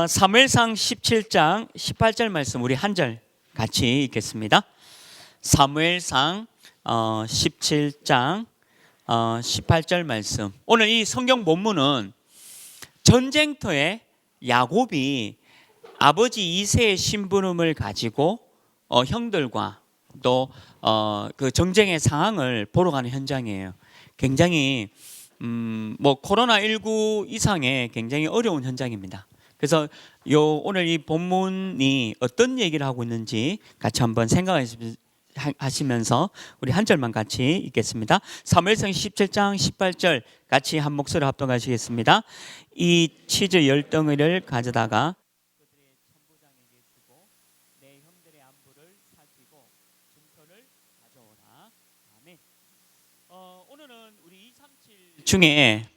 사무엘상 17장 18절 말씀 우리 한 절 같이 읽겠습니다. 사무엘상 17장 18절 말씀. 오늘 이 성경 본문은 전쟁터에 야곱이 아버지 이새의 심부름을 가지고 형들과 또 그 전쟁의 상황을 보러 가는 현장이에요. 굉장히 코로나19 이상의 굉장히 어려운 현장입니다. 그래서 오늘 이 본문이 어떤 얘기를 하고 있는지 같이 한번 생각하시면서 우리 한 절만 같이 읽겠습니다. 사무엘상 17장 18절 같이 한 목소리로 합독하시겠습니다. 이 치즈 10덩이를 가져다가 그들의 천부장에게 주고 내 형들의 안부를 살피고 증표를 가져오라. 아멘. 오늘은 우리 237 중에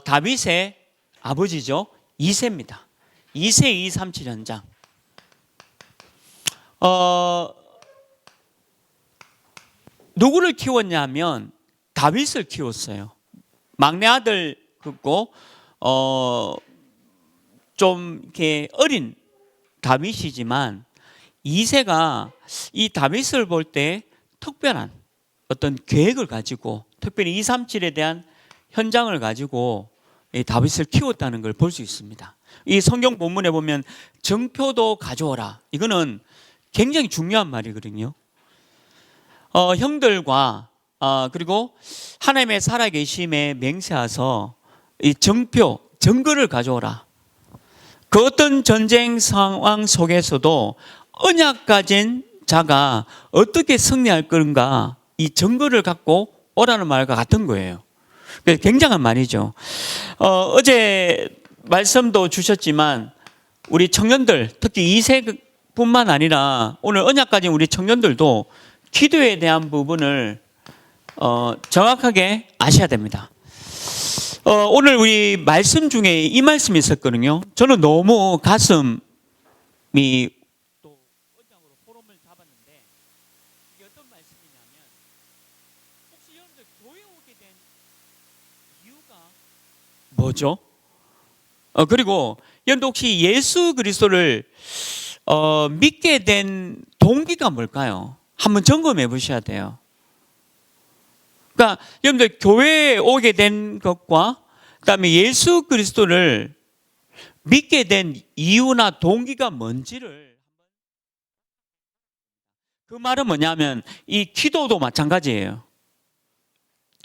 다윗의 아버지죠. 이새입니다. 이새 237 현장. 누구를 키웠냐면 다윗을 키웠어요. 막내 아들 그고 좀 이렇게 어린 다윗이지만 이새가 이 다윗을 볼 때 특별한 어떤 계획을 가지고 특별히 237에 대한 현장을 가지고 이 다윗을 키웠다는 걸 볼 수 있습니다. 이 성경 본문에 보면 증표도 가져오라. 이거는 굉장히 중요한 말이거든요. 형들과 그리고 하나님의 살아계심에 맹세하서 이 증거를 가져오라. 그 어떤 전쟁 상황 속에서도 언약 가진 자가 어떻게 승리할 건가 이 증거를 갖고 오라는 말과 같은 거예요. 굉장한 말이죠. 어제 말씀도 주셨지만 우리 청년들 특히 2세뿐만 아니라 오늘 언약 가진 우리 청년들도 기도에 대한 부분을 정확하게 아셔야 됩니다. 오늘 우리 말씀 중에 이 말씀이 있었거든요. 저는 너무 가슴이 또 언약으로 포럼을 잡았는데 이게 어떤 말씀이냐면 혹시 여러분들 교회 오게 된 이유가 뭐죠? 그리고 여러분들 혹시 예수 그리스도를 믿게 된 동기가 뭘까요? 한번 점검해 보셔야 돼요. 그러니까 여러분들 교회에 오게 된 것과 그다음에 예수 그리스도를 믿게 된 이유나 동기가 뭔지를 그 말은 뭐냐면 이 기도도 마찬가지예요.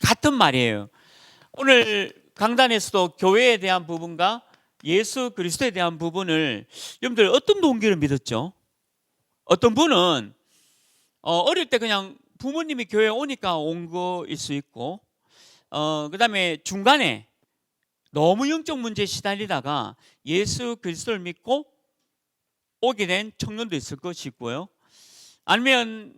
같은 말이에요. 오늘 강단에서도 교회에 대한 부분과 예수 그리스도에 대한 부분을 여러분들 어떤 동기를 믿었죠? 어떤 분은 어릴 때 그냥 부모님이 교회에 오니까 온 거일 수 있고 그 다음에 중간에 너무 영적 문제에 시달리다가 예수 그리스도를 믿고 오게 된 청년도 있을 것이고요. 아니면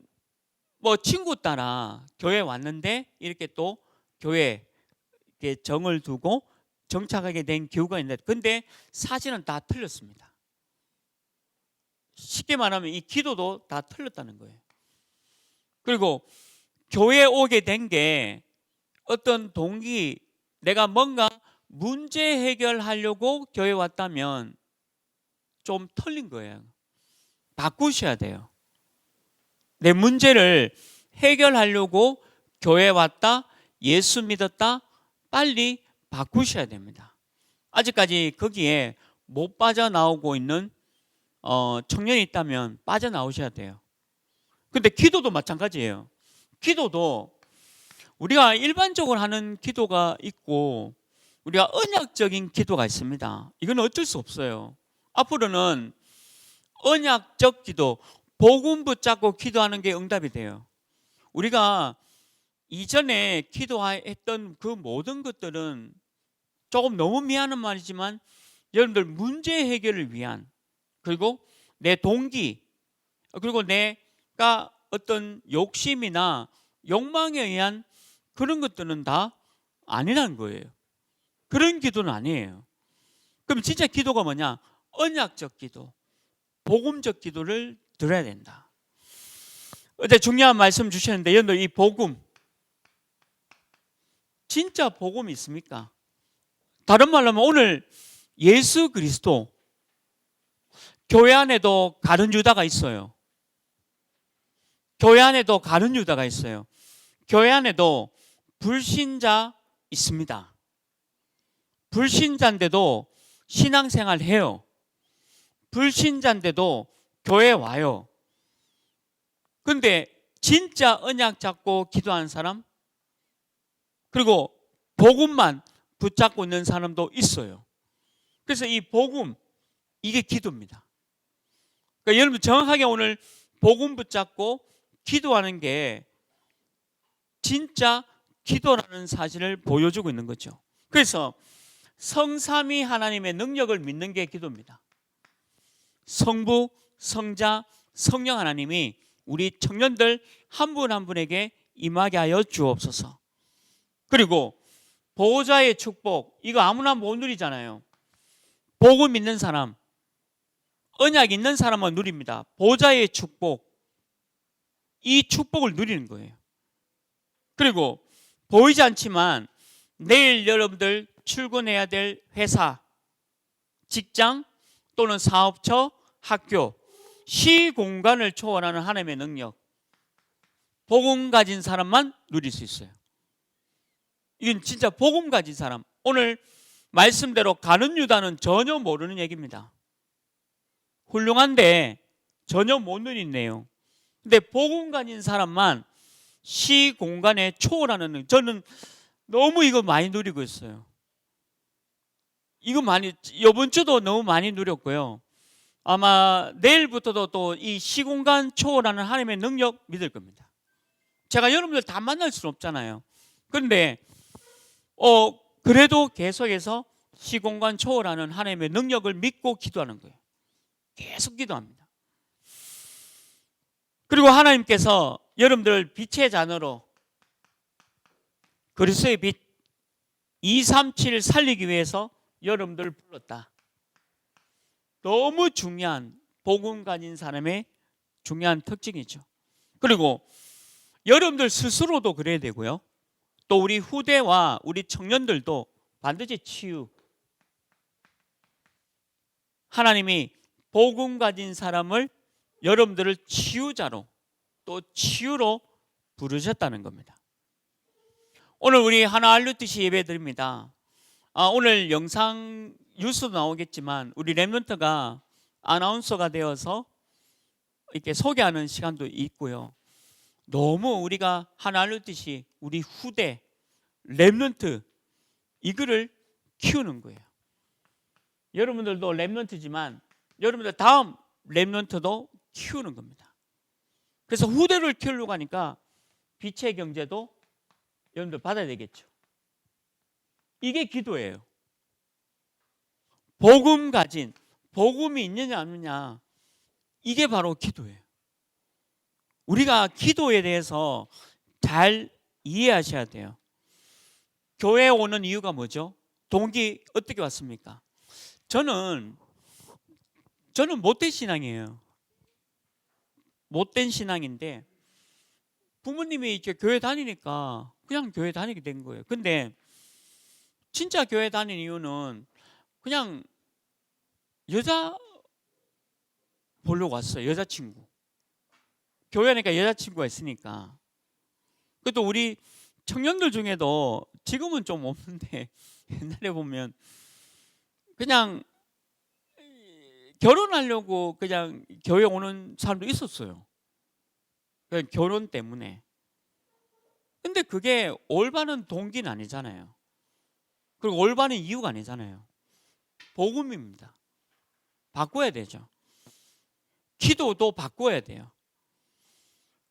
친구 따라 교회에 왔는데 이렇게 또 교회에 정을 두고 정착하게 된 기후가 있는데 근데 사실은 다 틀렸습니다. 쉽게 말하면 이 기도도 다 틀렸다는 거예요. 그리고 교회에 오게 된 게 어떤 동기, 내가 뭔가 문제 해결하려고 교회에 왔다면 좀 틀린 거예요. 바꾸셔야 돼요. 내 문제를 해결하려고 교회에 왔다, 예수 믿었다, 빨리 바꾸셔야 됩니다. 아직까지 거기에 못 빠져나오고 있는 청년이 있다면 빠져나오셔야 돼요. 근데 기도도 마찬가지예요. 기도도 우리가 일반적으로 하는 기도가 있고 우리가 언약적인 기도가 있습니다. 이건 어쩔 수 없어요. 앞으로는 언약적 기도, 복음 붙잡고 기도하는 게 응답이 돼요. 우리가 이전에 기도했던 그 모든 것들은 조금 너무 미안한 말이지만 여러분들 문제 해결을 위한 그리고 내 동기 그리고 내가 어떤 욕심이나 욕망에 의한 그런 것들은 다 아니라는 거예요. 그런 기도는 아니에요. 그럼 진짜 기도가 뭐냐? 언약적 기도, 복음적 기도를 드려야 된다. 어제 중요한 말씀 주셨는데 여러분들 이 복음 진짜 복음이 있습니까? 다른 말로 하면 오늘 예수 그리스도 교회 안에도 가룟 유다가 있어요. 교회 안에도 가룟 유다가 있어요. 교회 안에도 불신자 있습니다. 불신자인데도 신앙생활 해요. 불신자인데도 교회 와요. 근데 진짜 언약 잡고 기도하는 사람, 그리고 복음만 붙잡고 있는 사람도 있어요. 그래서 이 복음, 이게 기도입니다. 그러니까 여러분 정확하게 오늘 복음 붙잡고 기도하는 게 진짜 기도라는 사실을 보여주고 있는 거죠. 그래서 성삼위 하나님의 능력을 믿는 게 기도입니다. 성부, 성자, 성령 하나님이 우리 청년들 한 분 한 분에게 임하게 하여 주옵소서. 그리고 보호자의 축복, 이거 아무나 못 누리잖아요. 복음 있는 사람, 언약 있는 사람은 누립니다. 보호자의 축복, 이 축복을 누리는 거예요. 그리고 보이지 않지만 내일 여러분들 출근해야 될 회사, 직장 또는 사업처, 학교, 시공간을 초월하는 하나님의 능력, 복음 가진 사람만 누릴 수 있어요. 이건 진짜 복음 가진 사람. 오늘 말씀대로 가룟 유다는 전혀 모르는 얘기입니다. 훌륭한데 전혀 못 누린 내용. 근데 복음 가진 사람만 시공간에 초월하는 능력. 저는 너무 이거 많이 누리고 있어요. 이거 많이, 이번 주도 너무 많이 누렸고요. 아마 내일부터도 또 이 시공간 초월하는 하나님의 능력 믿을 겁니다. 제가 여러분들 다 만날 수는 없잖아요. 그런데 그래도 계속해서 시공간 초월하는 하나님의 능력을 믿고 기도하는 거예요. 계속 기도합니다. 그리고 하나님께서 여러분들 빛의 자녀로 그리스도의 빛 237을 살리기 위해서 여러분들을 불렀다. 너무 중요한 복음 가진 사람의 중요한 특징이죠. 그리고 여러분들 스스로도 그래야 되고요. 또 우리 후대와 우리 청년들도 반드시 치유. 하나님이 복음 가진 사람을 여러분들을 치유자로 또 치유로 부르셨다는 겁니다. 오늘 우리 하나 알루티시 예배 드립니다. 오늘 영상 뉴스도 나오겠지만 우리 렘넌트가 아나운서가 되어서 이렇게 소개하는 시간도 있고요. 너무 우리가 하나 알루티시 우리 후대 렘넌트 이거를 키우는 거예요. 여러분들도 렘넌트지만 여러분들 다음 렘넌트도 키우는 겁니다. 그래서 후대를 키우려고 하니까 빛의 경제도 여러분들 받아야 되겠죠. 이게 기도예요. 복음 가진, 복음이 있느냐 없느냐, 이게 바로 기도예요. 우리가 기도에 대해서 잘 이해하셔야 돼요. 교회에 오는 이유가 뭐죠? 동기 어떻게 왔습니까? 저는 못된 신앙이에요. 못된 신앙인데 부모님이 이렇게 교회 다니니까 그냥 교회 다니게 된 거예요. 근데 진짜 교회 다니는 이유는 그냥 여자 보려고 왔어요. 여자친구. 교회니까 여자친구가 있으니까. 그것도 우리 청년들 중에도 지금은 좀 없는데 옛날에 보면 그냥 결혼하려고 그냥 교회 오는 사람도 있었어요. 그냥 결혼 때문에. 근데 그게 올바른 동기는 아니잖아요. 그리고 올바른 이유가 아니잖아요. 복음입니다. 바꿔야 되죠. 기도도 바꿔야 돼요.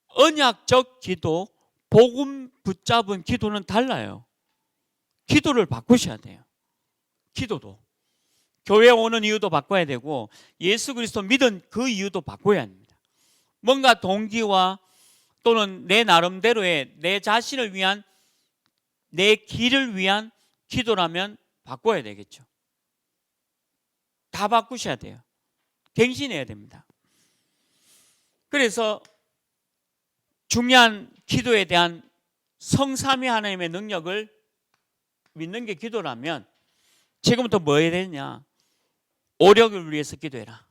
언약적 기도, 복음 붙잡은 기도는 달라요. 기도를 바꾸셔야 돼요. 기도도. 교회 오는 이유도 바꿔야 되고 예수 그리스도 믿은 그 이유도 바꿔야 합니다. 뭔가 동기와 또는 내 나름대로의 내 자신을 위한 내 길을 위한 기도라면 바꿔야 되겠죠. 다 바꾸셔야 돼요. 갱신해야 됩니다. 그래서 중요한 기도에 대한 성삼위 하나님의 능력을 믿는 게 기도라면 지금부터 뭐 해야 되느냐? 오력을 위해서 기도해라.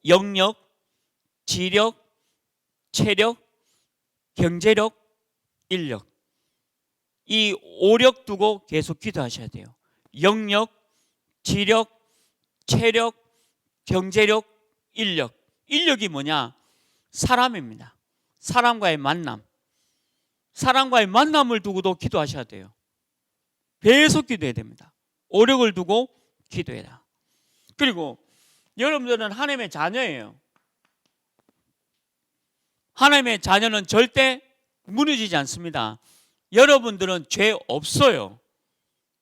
영역, 지력, 체력, 경제력, 인력. 이 5력 두고 계속 기도하셔야 돼요. 영역, 지력, 체력, 경제력, 인력. 인력이 뭐냐? 사람입니다. 사람과의 만남. 사람과의 만남을 두고도 기도하셔야 돼요. 계속 기도해야 됩니다. 5력을 두고 기도해라. 그리고 여러분들은 하나님의 자녀예요. 하나님의 자녀는 절대 무너지지 않습니다. 여러분들은 죄 없어요.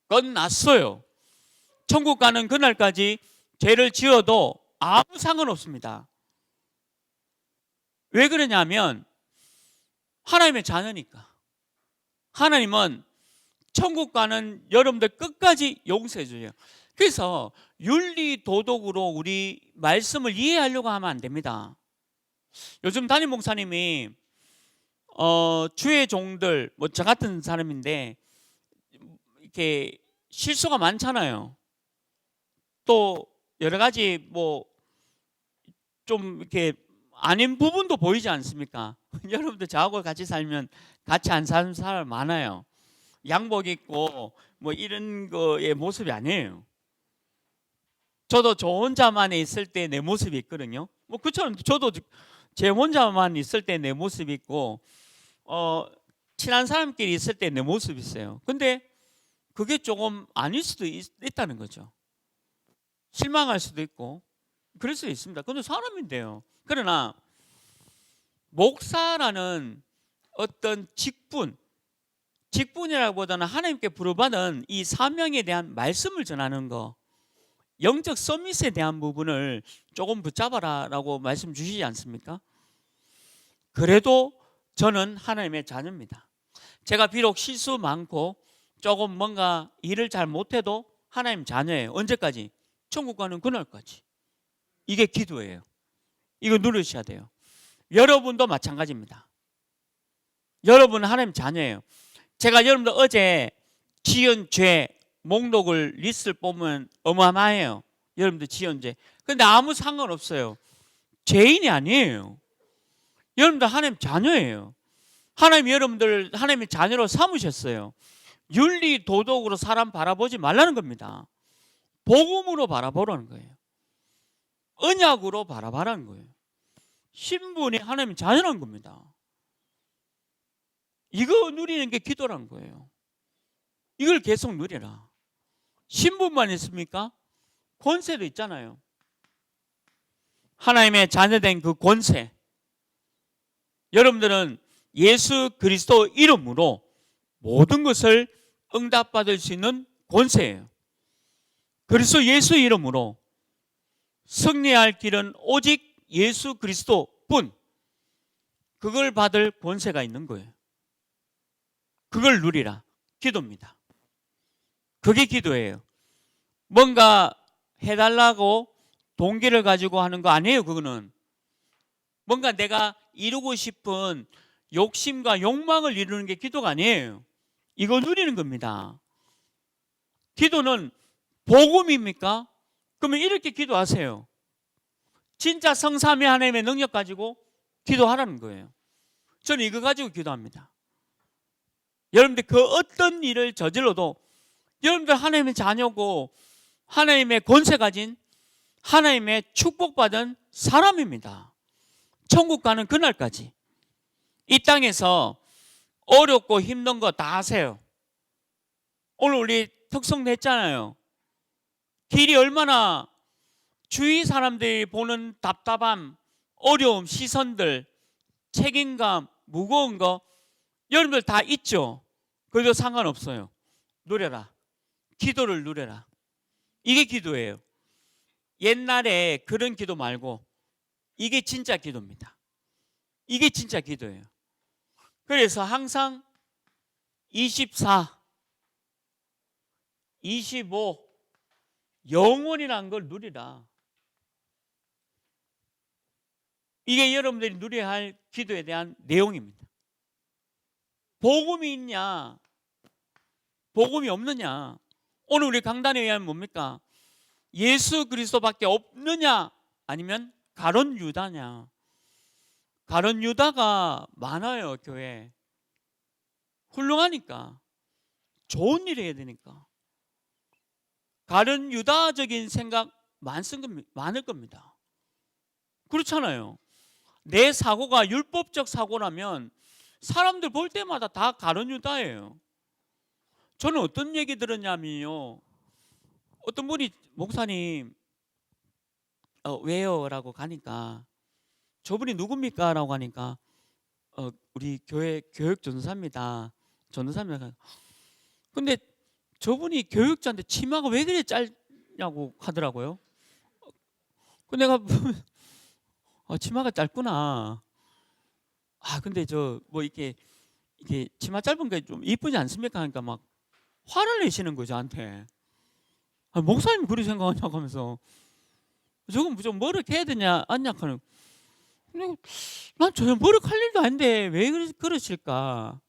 끝났어요. 천국 가는 그날까지 죄를 지어도 아무 상관없습니다. 왜 그러냐면 하나님의 자녀니까. 하나님은 천국 가는 여러분들 끝까지 용서해 줘요. 그래서 윤리 도덕으로 우리 말씀을 이해하려고 하면 안 됩니다. 요즘 담임 목사님이 주의 종들, 뭐 저 같은 사람인데 이렇게 실수가 많잖아요. 또 여러 가지 뭐 좀 이렇게 아닌 부분도 보이지 않습니까? 여러분들 저하고 같이 살면 같이 안 사는 사람 많아요. 양복 입고 뭐 이런 거의 모습이 아니에요. 저도 저 혼자만 있을 때 내 모습이 있거든요. 뭐 그처럼 저도 제 혼자만 있을 때 내 모습이 있고 친한 사람끼리 있을 때 내 모습이 있어요. 근데 그게 조금 아닐 수도 있다는 거죠. 실망할 수도 있고 그럴 수 있습니다. 근데 사람인데요. 그러나 목사라는 어떤 직분이라기보다는 하나님께 부르받은 이 사명에 대한 말씀을 전하는 거, 영적 서밋에 대한 부분을 조금 붙잡아라라고 말씀 주시지 않습니까? 그래도 저는 하나님의 자녀입니다. 제가 비록 실수 많고 조금 뭔가 일을 잘 못해도 하나님 자녀예요. 언제까지? 천국 가는 그날까지. 이게 기도예요. 이거 누르셔야 돼요. 여러분도 마찬가지입니다. 여러분은 하나님 자녀예요. 제가 여러분들 어제 지은 죄 목록을 리스트를 보면 어마어마해요. 여러분들 지은 죄. 근데 아무 상관없어요. 죄인이 아니에요. 여러분들 하나님 자녀예요. 하나님 여러분들 하나님의 자녀로 삼으셨어요. 윤리 도덕으로 사람 바라보지 말라는 겁니다. 복음으로 바라보라는 거예요. 언약으로 바라보라는 거예요. 신분이 하나님의 자녀라는 겁니다. 이거 누리는 게 기도라는 거예요. 이걸 계속 누려라. 신분만 있습니까? 권세도 있잖아요. 하나님의 자녀된 그 권세. 여러분들은 예수 그리스도 이름으로 모든 것을 응답받을 수 있는 권세예요. 그래서 예수 이름으로 승리할 길은 오직 예수 그리스도뿐, 그걸 받을 권세가 있는 거예요. 그걸 누리라. 기도입니다. 그게 기도예요. 뭔가 해달라고 동기를 가지고 하는 거 아니에요. 그거는 뭔가 내가 이루고 싶은 욕심과 욕망을 이루는 게 기도가 아니에요. 이거 누리는 겁니다. 기도는 복음입니까? 그러면 이렇게 기도하세요. 진짜 성삼위 하나님의 능력 가지고 기도하라는 거예요. 저는 이거 가지고 기도합니다. 여러분들 그 어떤 일을 저질러도 여러분들 하나님의 자녀고 하나님의 권세 가진 하나님의 축복받은 사람입니다. 천국 가는 그날까지 이 땅에서 어렵고 힘든 거 다 하세요. 오늘 우리 특성도 했잖아요. 길이 얼마나 주위 사람들이 보는 답답함, 어려움, 시선들, 책임감, 무거운 거 여러분들 다 있죠. 그래도 상관없어요. 누려라. 기도를 누려라. 이게 기도예요. 옛날에 그런 기도 말고 이게 진짜 기도입니다. 이게 진짜 기도예요. 그래서 항상 24, 25 영원이라는 걸 누리라. 이게 여러분들이 누려야 할 기도에 대한 내용입니다. 복음이 있냐, 복음이 없느냐. 오늘 우리 강단에 의하면 뭡니까? 예수 그리스도밖에 없느냐, 아니면 가론 유다냐? 가론 유다가 많아요, 교회. 훌륭하니까. 좋은 일 해야 되니까. 가론 유다적인 생각 많을 겁니다. 그렇잖아요. 내 사고가 율법적 사고라면 사람들 볼 때마다 다 가론 유다예요. 저는 어떤 얘기 들었냐면요. 어떤 분이 목사님 왜요? 라고 가니까 저분이 누굽니까? 라고 하니까 우리 교회 교육 전도사입니다. 전도사입니다. 근데 저분이 교육자인데 치마가 왜 그래 짧냐고 하더라고요. 그 내가 치마가 짧구나. 근데 저 뭐 이게 치마 짧은 게 좀 이쁘지 않습니까? 하니까 막 화를 내시는 거죠, 저한테. 목사님 그리 생각하냐고 하면서 저건 좀 머쓱해야 되냐 아니냐 하는. 난 전혀 머쓱할 일도 아닌데 왜 그러실까?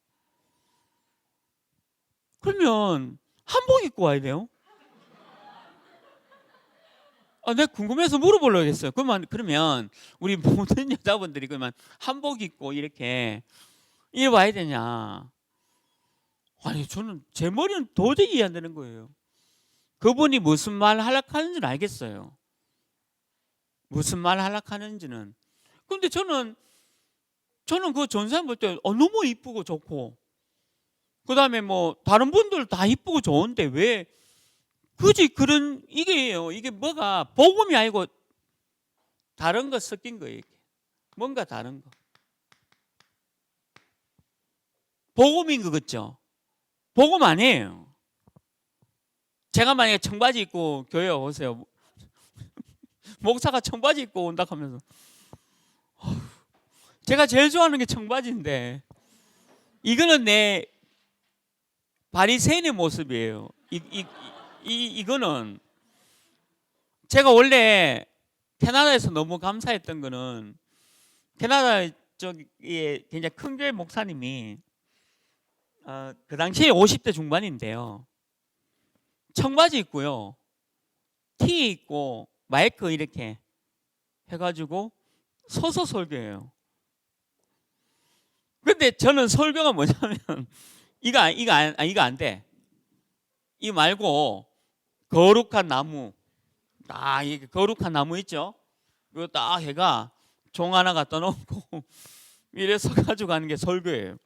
그러면 한복 입고 와야 돼요? 내가 궁금해서 물어보려고 했어요. 그러면 우리 모든 여자분들이 그러면 한복 입고 이렇게 와야 되냐? 아니 저는 제 머리는 도저히 이해 안 되는 거예요. 그분이 무슨 말 하려고 하는지는 알겠어요. 무슨 말 하려고 하는지는. 근데 저는 그 전사님 볼 때 너무 이쁘고 좋고, 그 다음에 뭐 다른 분들 다 이쁘고 좋은데 왜 굳이 그런 이게요. 이게 뭐가 복음이 아니고 다른 거 섞인 거예요. 이게. 뭔가 다른 거. 복음인 거 같죠? 복음 아니에요. 제가 만약에 청바지 입고 교회 오세요. 목사가 청바지 입고 온다 하면서 제가 제일 좋아하는 게 청바지인데 이거는 내 바리새인의 모습이에요. 이거는 제가 원래 캐나다에서 너무 감사했던 거는 캐나다 쪽에 굉장히 큰 교회 목사님이 그 당시에 50대 중반인데요. 청바지 입고요. 티 입고 마이크 이렇게 해가지고 서서 설교해요. 근데 저는 설교가 뭐냐면 이거 안 돼. 이 말고 거룩한 나무, 이게 거룩한 나무 있죠? 그거 딱 해가 종 하나 갖다 놓고 이래서 가지고 가는 게 설교예요.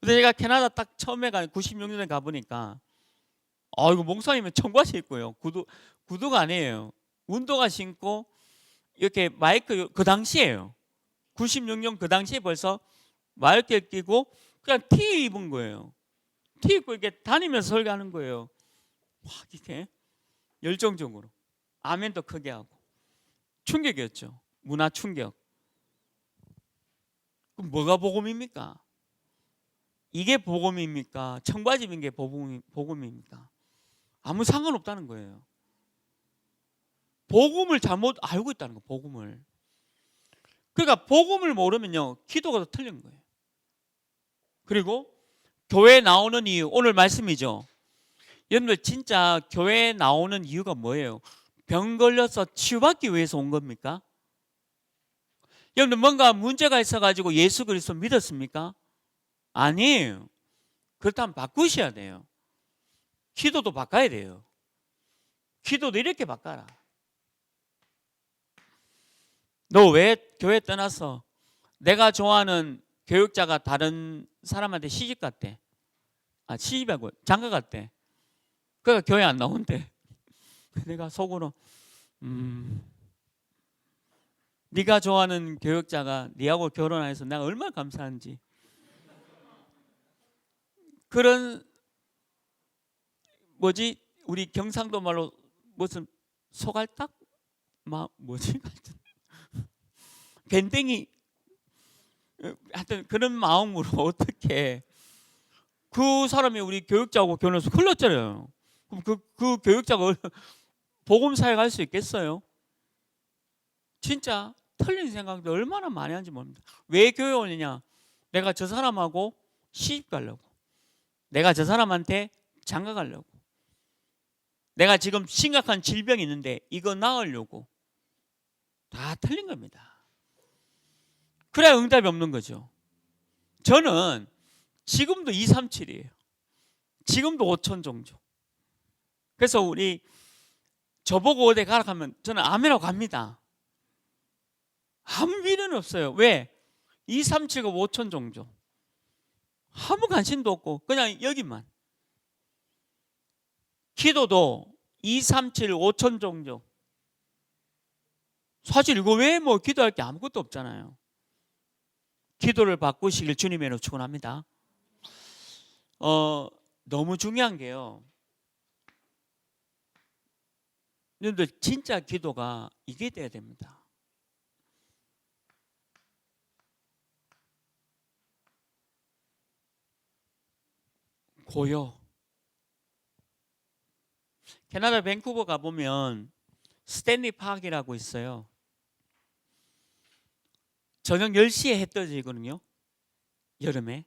근데 제가 캐나다 딱 처음에 96년에 가보니까 이거 목사님은 청바지 입고요. 구두가 아니에요. 운동화 신고 이렇게 마이크 그 당시에요. 96년 그 당시에 벌써 마이크 끼고 그냥 티 입은 거예요. 티 입고 이렇게 다니면서 설교하는 거예요. 막 이렇게 열정적으로 아멘도 크게 하고 충격이었죠. 문화 충격. 그럼 뭐가 복음입니까? 이게 복음입니까? 청바지 입은 게 복음입니까? 아무 상관없다는 거예요. 복음을 잘못 알고 있다는 거예요. 복음을. 그러니까 복음을 모르면요 기도가 더 틀린 거예요. 그리고 교회에 나오는 이유, 오늘 말씀이죠. 여러분들 진짜 교회에 나오는 이유가 뭐예요? 병 걸려서 치유받기 위해서 온 겁니까? 여러분들 뭔가 문제가 있어가지고 예수 그리스도 믿었습니까? 아니에요. 그렇다면 바꾸셔야 돼요. 기도도 바꿔야 돼요. 기도도 이렇게 바꿔라. 너 왜 교회 떠났어? 내가 좋아하는 교육자가 다른 사람한테 시집 갔대. 시집하고 장가 갔대. 그러니까 교회 안 나온대. 내가 속으로 네가 좋아하는 교육자가 네하고 결혼해서 내가 얼마나 감사한지. 그런 우리 경상도 말로 무슨 소갈딱? 뭐지? 밴댕이 하여튼 그런 마음으로 어떻게 그 사람이 우리 교육자하고 결혼해서 흘렀잖아요. 그럼 그 교육자가 복음 사역 할 수 있겠어요? 진짜 틀린 생각도 얼마나 많이 하는지 모릅니다. 왜 교회 오느냐? 내가 저 사람하고 시집 가려고. 내가 저 사람한테 장가 가려고. 내가 지금 심각한 질병이 있는데 이거 나으려고. 다 틀린 겁니다. 그래야 응답이 없는 거죠. 저는 지금도 237이에요. 지금도 5천 종족. 그래서 우리 저보고 어디 가라 하면 저는 아멘하고 갑니다. 아무 미련은 없어요. 왜? 237과 5천 종족. 아무 관심도 없고 그냥 여기만. 기도도 237, 5천 종족. 사실 이거 외에 뭐 기도할 게 아무것도 없잖아요. 기도를 바꾸시길 주님의 이름으로 축원합니다. 너무 중요한 게요. 여러분들 진짜 기도가 이게 돼야 됩니다. 고요. 캐나다 밴쿠버 가보면 스탠리 파크라고 있어요. 저녁 10시에 해 떨어지거든요. 여름에.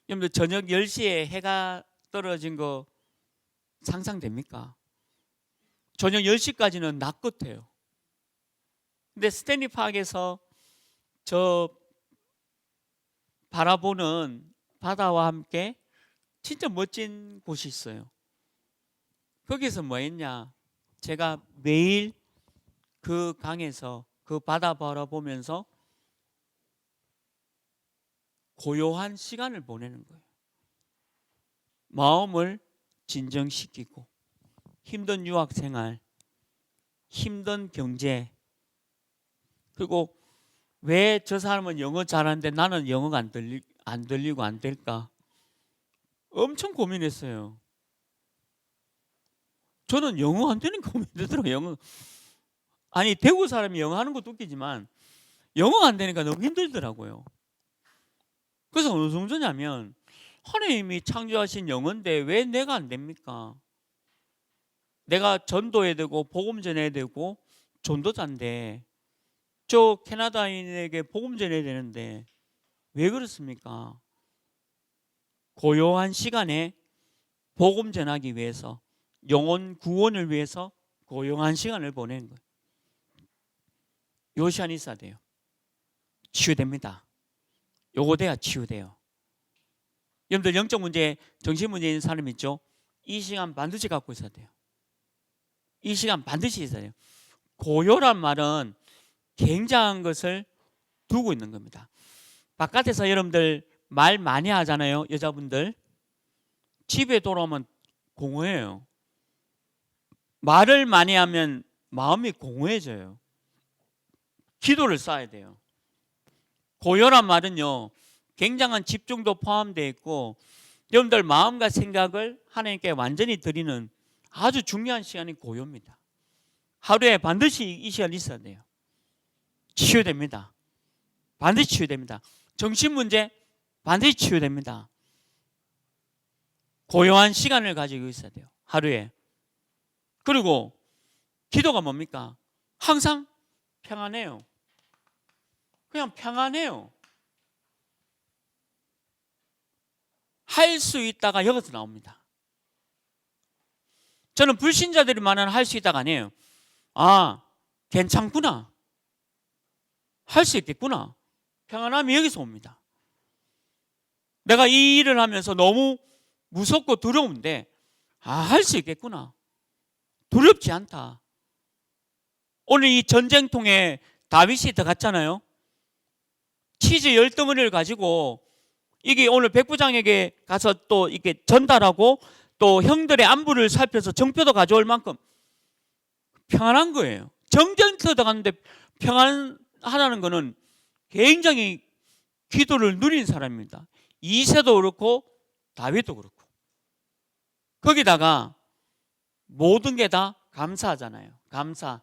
여러분들 저녁 10시에 해가 떨어진 거 상상됩니까? 저녁 10시까지는 낮 같아요. 근데 스탠리 파크에서 저 바라보는 바다와 함께 진짜 멋진 곳이 있어요. 거기서 뭐 했냐? 제가 매일 그 강에서 그 바다 바라보면서 고요한 시간을 보내는 거예요. 마음을 진정시키고 힘든 유학 생활, 힘든 경제, 그리고 왜 저 사람은 영어 잘하는데 나는 영어가 안 들리고 안 될까? 엄청 고민했어요. 저는 영어 안 되는 게 고민되더라고요. 영어. 아니 대구 사람이 영어 하는 것도 웃기지만 영어가 안 되니까 너무 힘들더라고요. 그래서 어느 정도냐면 하나님이 창조하신 영어인데 왜 내가 안 됩니까? 내가 전도해야 되고 복음 전해야 되고 전도자인데 저 캐나다인에게 복음 전해야 되는데 왜 그렇습니까? 고요한 시간에 복음 전하기 위해서 영혼 구원을 위해서 고요한 시간을 보내는 거예요. 요 시간이 있어야 돼요. 치유됩니다. 요거 돼야 치유돼요. 여러분들 영적 문제, 정신 문제 있는 사람 있죠? 이 시간 반드시 갖고 있어야 돼요. 이 시간 반드시 있어야 돼요. 고요란 말은 굉장한 것을 두고 있는 겁니다. 바깥에서 여러분들 말 많이 하잖아요. 여자분들. 집에 돌아오면 공허해요. 말을 많이 하면 마음이 공허해져요. 기도를 쌓아야 돼요. 고요란 말은요, 굉장한 집중도 포함되어 있고 여러분들 마음과 생각을 하나님께 완전히 드리는 아주 중요한 시간이 고요입니다. 하루에 반드시 이 시간이 있어야 돼요. 치유됩니다. 반드시 치유됩니다. 정신 문제 반드시 치유됩니다. 고요한 시간을 가지고 있어야 돼요. 하루에. 그리고 기도가 뭡니까? 항상 평안해요. 그냥 평안해요. 할 수 있다가 여기서 나옵니다. 저는 불신자들이 말하는 할 수 있다가 아니에요. 아, 괜찮구나. 할 수 있겠구나. 평안함이 여기서 옵니다. 내가 이 일을 하면서 너무 무섭고 두려운데 할 수 있겠구나. 두렵지 않다. 오늘 이 전쟁통에 다윗이 들어갔잖아요. 치즈 10덩어리를 가지고 이게 오늘 백부장에게 가서 또 이렇게 전달하고 또 형들의 안부를 살펴서 정표도 가져올 만큼 평안한 거예요. 전쟁터 들어갔는데 평안하다는 거는 굉장히 기도를 누린 사람입니다. 이새도 그렇고 다윗도 그렇고. 거기다가 모든 게 다 감사하잖아요. 감사.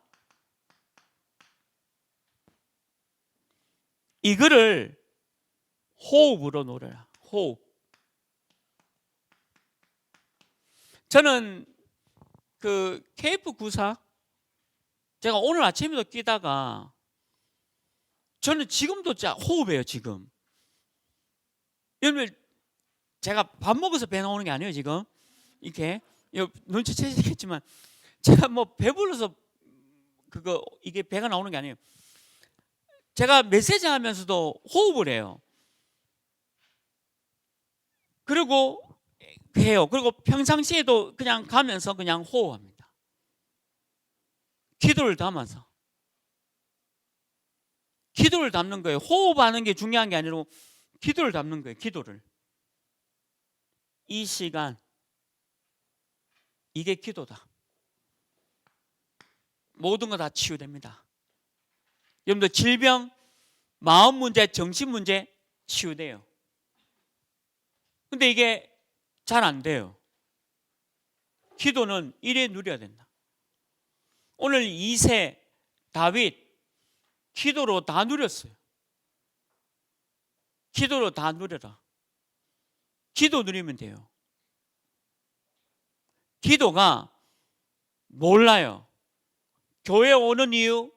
이거를 호흡으로 노래라. 호흡. 저는 그 KF94 제가 오늘 아침에도 끼다가 저는 지금도 진짜 호흡해요. 지금. 여러분 제가 밥 먹어서 배 나오는 게 아니에요. 지금 이렇게 눈치채시겠지만 제가 뭐 배불러서 이게 배가 나오는 게 아니에요. 제가 메시지 하면서도 호흡을 해요. 그리고 해요. 그리고 평상시에도 그냥 가면서 그냥 호흡합니다. 기도를 담아서. 기도를 담는 거예요. 호흡하는 게 중요한 게 아니라 기도를 담는 거예요. 기도를. 이 시간, 이게 기도다. 모든 거 다 치유됩니다. 여러분들 질병, 마음 문제, 정신 문제 치유돼요. 근데 이게 잘 안 돼요. 기도는 이래 누려야 된다. 오늘 2세 다윗 기도로 다 누렸어요. 기도로 다 누려라. 기도 누리면 돼요. 기도가 몰라요. 교회 오는 이유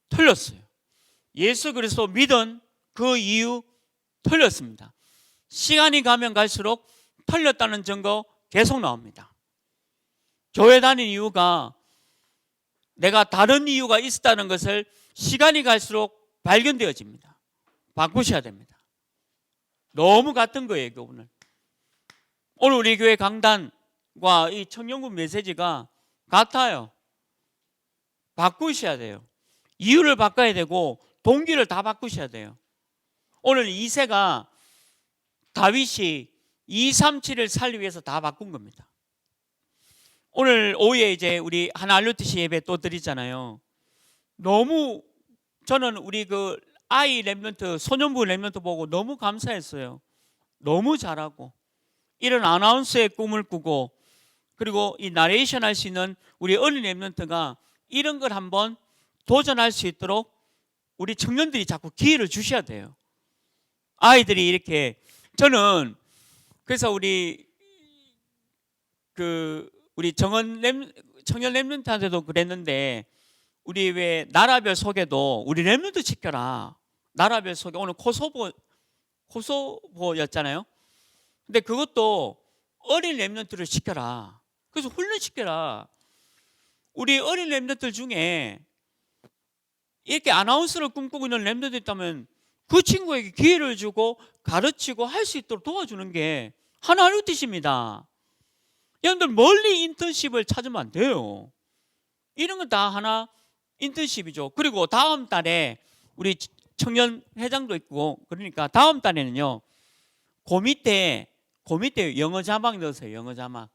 틀렸어요. 예수 그리스도 믿은 그 이유 틀렸습니다. 시간이 가면 갈수록 틀렸다는 증거 계속 나옵니다. 교회 다니는 이유가 내가 다른 이유가 있었다는 것을 시간이 갈수록 발견되어집니다. 바꾸셔야 됩니다. 너무 같은 거예요, 오늘. 오늘 우리 교회 강단과 이 청년군 메시지가 같아요. 바꾸셔야 돼요. 이유를 바꿔야 되고 동기를 다 바꾸셔야 돼요. 오늘 2세가 다윗이 237을 살리기 위해서 다 바꾼 겁니다. 오늘 오후에 이제 우리 하나 알루티시 예배 또 드리잖아요. 너무 저는 우리 그 아이 랩런트, 소년부 랩런트 보고 너무 감사했어요. 너무 잘하고 이런 아나운서의 꿈을 꾸고 그리고 이 나레이션 할 수 있는 우리 어린 랩런트가 이런 걸 한번 도전할 수 있도록 우리 청년들이 자꾸 기회를 주셔야 돼요. 아이들이 이렇게 저는 그래서 우리 청년 랩런트한테도 그랬는데 우리 왜 나라별 소개도 우리 랩런트 시켜라. 나라별 소개 오늘 코소보였잖아요. 근데 그것도 어린 랩런트를 시켜라. 그래서 훈련시켜라. 우리 어린 랩런트들 중에 이렇게 아나운서를 꿈꾸고 있는 랩런트들 있다면 그 친구에게 기회를 주고 가르치고 할 수 있도록 도와주는 게 하나의 뜻입니다. 여러분들 멀리 인턴십을 찾으면 안 돼요. 이런 건 다 하나 인턴십이죠. 그리고 다음 달에 우리 청년 회장도 있고 그러니까 다음 달에는요. 그 밑에 영어 자막 넣으세요. 영어 자막.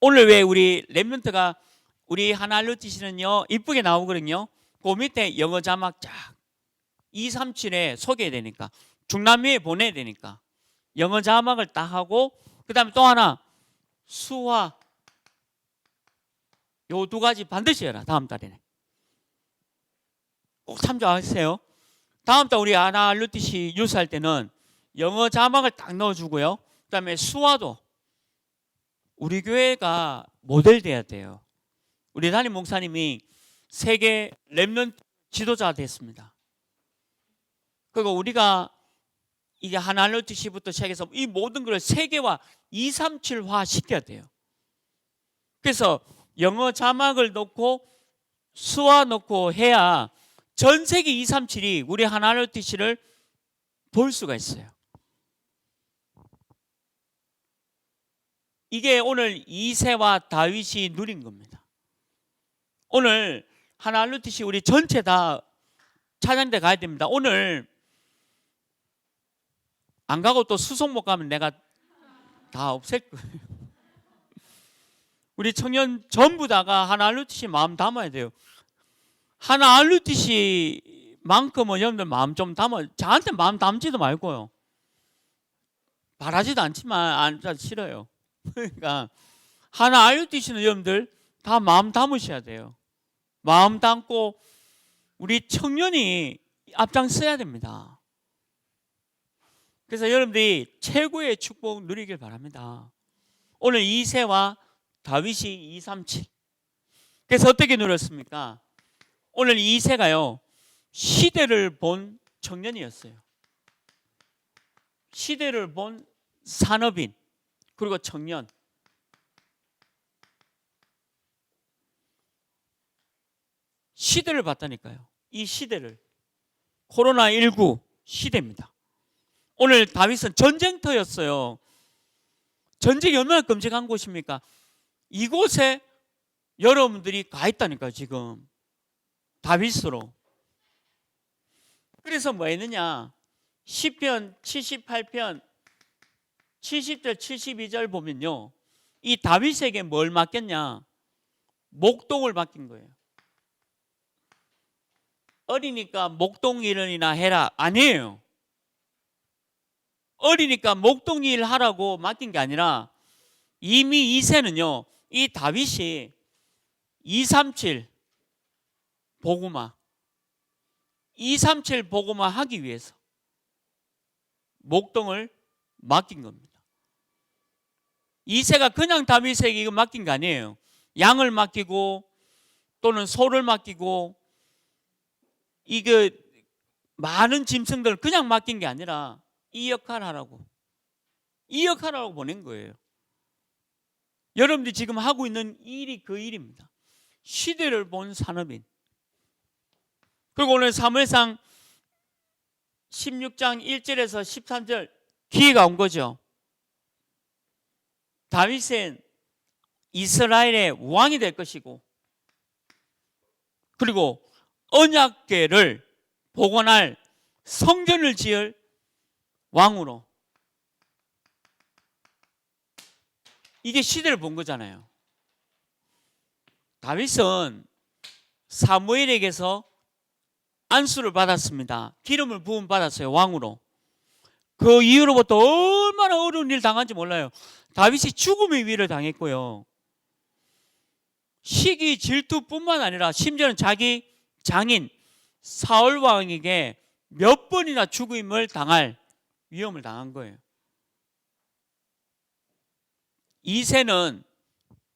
오늘 왜 우리 랩런트가 우리 하나알루티시는요 이쁘게 나오거든요. 그 밑에 영어 자막 쫙 237에 소개해야 되니까 중남미에 보내야 되니까 영어 자막을 딱 하고 그 다음에 또 하나 수화 요 두 가지 반드시 해라. 다음 달에는 꼭 참조하세요. 다음 달 우리 하나알루티시 뉴스 할 때는 영어 자막을 딱 넣어주고요. 그 다음에 수화도 우리 교회가 모델 돼야 돼요. 우리 담임 목사님이 세계 랩런트 지도자가 됐습니다. 그리고 우리가 이제 하나알루티시부터 시작해서 이 모든 걸 세계화 237화 시켜야 돼요. 그래서 영어 자막을 넣고 수화 넣고 해야 전 세계 237이 우리 하나알루티시를 볼 수가 있어요. 이게 오늘 2세와 다윗이 누린 겁니다. 오늘 하나알루티시 우리 전체 다 찬양대 가야 됩니다. 오늘 안 가고 또 수송 못 가면 내가 다 없앨 거예요. 우리 청년 전부 다가 하나알루티시 마음 담아야 돼요. 하나알루티시만큼은 여러분들 마음 좀 담아. 저한테 마음 담지도 말고요. 바라지도 않지만 안 싫어요. 그러니까 하나알루티시는 여러분들 다 마음 담으셔야 돼요. 마음 담고 우리 청년이 앞장서야 됩니다. 그래서 여러분들이 최고의 축복 누리길 바랍니다. 오늘 2세와 다윗이 237. 그래서 어떻게 누렸습니까? 오늘 2세가요 시대를 본 청년이었어요. 시대를 본 산업인 그리고 청년. 시대를 봤다니까요. 이 시대를. 코로나19 시대입니다. 오늘 다윗은 전쟁터였어요. 전쟁이 얼마나 끔찍한 곳입니까? 이곳에 여러분들이 가 있다니까요. 지금 다윗으로. 그래서 뭐 했느냐, 시편 78편 70절 72절 보면요, 이 다윗에게 뭘 맡겼냐, 목동을 맡긴 거예요. 어리니까 목동 일이나 해라, 아니에요. 어리니까 목동 일 하라고 맡긴 게 아니라 이미 이새는요, 이 다윗이 237 보고마 237 보고마 하기 위해서 목동을 맡긴 겁니다. 이새가 그냥 다윗에게 이거 맡긴 게 아니에요. 양을 맡기고 또는 소를 맡기고 이거 많은 짐승들을 그냥 맡긴 게 아니라 이 역할을 하라고, 이 역할을 하라고 보낸 거예요. 여러분들이 지금 하고 있는 일이 그 일입니다. 시대를 본 산업인. 그리고 오늘 사무엘상 16장 1절에서 13절 기회가 온 거죠. 다윗은 이스라엘의 왕이 될 것이고, 그리고 언약궤를 복원할 성전을 지을 왕으로. 이게 시대를 본 거잖아요. 다윗은 사무엘에게서 안수를 받았습니다. 기름을 부음 받았어요. 왕으로. 그 이후로부터 얼마나 어려운 일 당한지 몰라요. 다윗이 죽음의 위를 당했고요. 시기 질투뿐만 아니라 심지어는 자기 장인 사울 왕에게 몇 번이나 죽임을 당할 위험을 당한 거예요. 이새는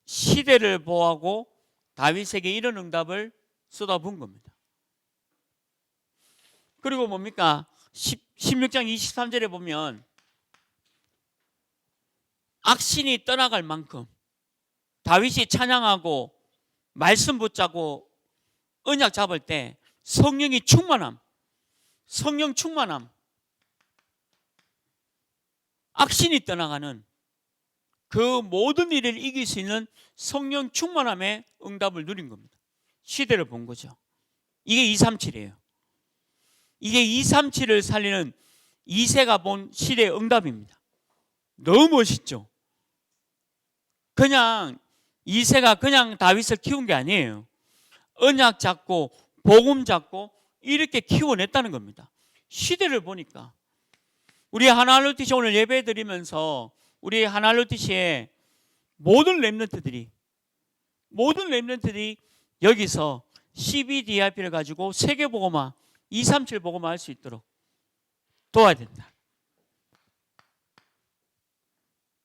시대를 보호하고 다윗에게 이런 응답을 쏟아부은 겁니다. 그리고 뭡니까? 16장 23절에 보면 악신이 떠나갈 만큼 다윗이 찬양하고 말씀 붙잡고 언약 잡을 때 성령이 충만함, 성령 충만함, 악신이 떠나가는 그 모든 일을 이길 수 있는 성령 충만함의 응답을 누린 겁니다. 시대를 본 거죠. 이게 237이에요. 이게 237을 살리는 이새가 본 시대의 응답입니다. 너무 멋있죠? 그냥 이새가 그냥 다윗을 키운 게 아니에요. 언약 잡고 복음 잡고 이렇게 키워냈다는 겁니다. 시대를 보니까. 우리 하나로티시 오늘 예배 드리면서 우리 하나로티시의 모든 렘넌트들이 여기서 CBDIP를 가지고 세계복음화 237 복음화 할 수 있도록 도와야 된다.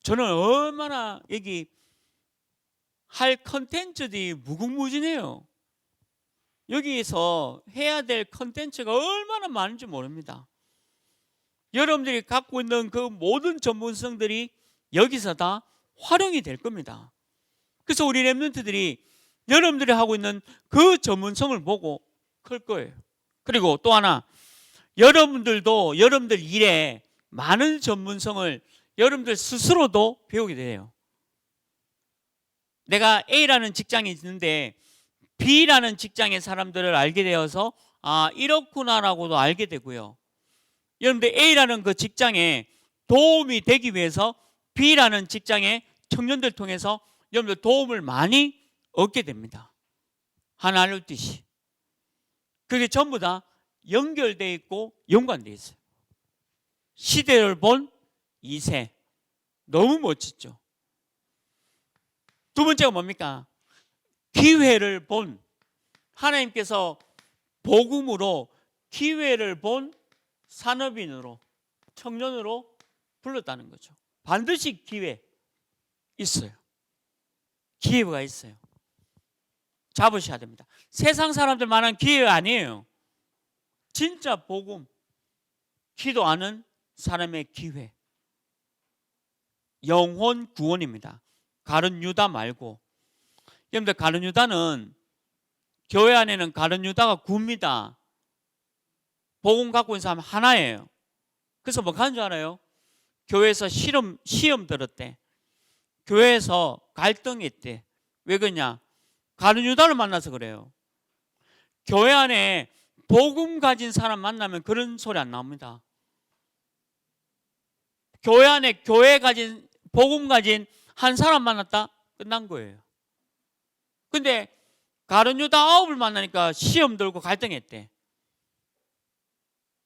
저는 얼마나 여기 할 컨텐츠들이 무궁무진해요. 여기에서 해야 될 컨텐츠가 얼마나 많은지 모릅니다. 여러분들이 갖고 있는 그 모든 전문성들이 여기서 다 활용이 될 겁니다. 그래서 우리 렘넌트들이 여러분들이 하고 있는 그 전문성을 보고 클 거예요. 그리고 또 하나, 여러분들도 여러분들 일에 많은 전문성을 여러분들 스스로도 배우게 돼요. 내가 A라는 직장이 있는데 B라는 직장의 사람들을 알게 되어서 아, 이렇구나라고도 알게 되고요. 여러분들 A라는 그 직장에 도움이 되기 위해서 B라는 직장의 청년들 통해서 여러분들 도움을 많이 얻게 됩니다. 하나를 뜻이. 그게 전부 다 연결되어 있고 연관되어 있어요. 시대를 본 2세. 너무 멋지죠. 두 번째가 뭡니까? 기회를 본, 하나님께서 복음으로 기회를 본 산업인으로, 청년으로 불렀다는 거죠. 반드시 기회 있어요. 기회가 있어요. 잡으셔야 됩니다. 세상 사람들만한 기회가 아니에요. 진짜 복음, 기도하는 사람의 기회. 영혼 구원입니다. 가룟 유다 말고. 여러분들 가룟 유다는 교회 안에는 가룟 유다가 굽니다. 복음 갖고 있는 사람 하나예요. 그래서 뭐 하는 줄 알아요? 교회에서 시험 들었대. 교회에서 갈등했대. 왜 그러냐? 가룟 유다를 만나서 그래요. 교회 안에 복음 가진 사람 만나면 그런 소리 안 나옵니다. 교회 안에 복음 가진 한 사람 만났다? 끝난 거예요. 근데 가룟 유다 9을 만나니까 시험 들고 갈등했대.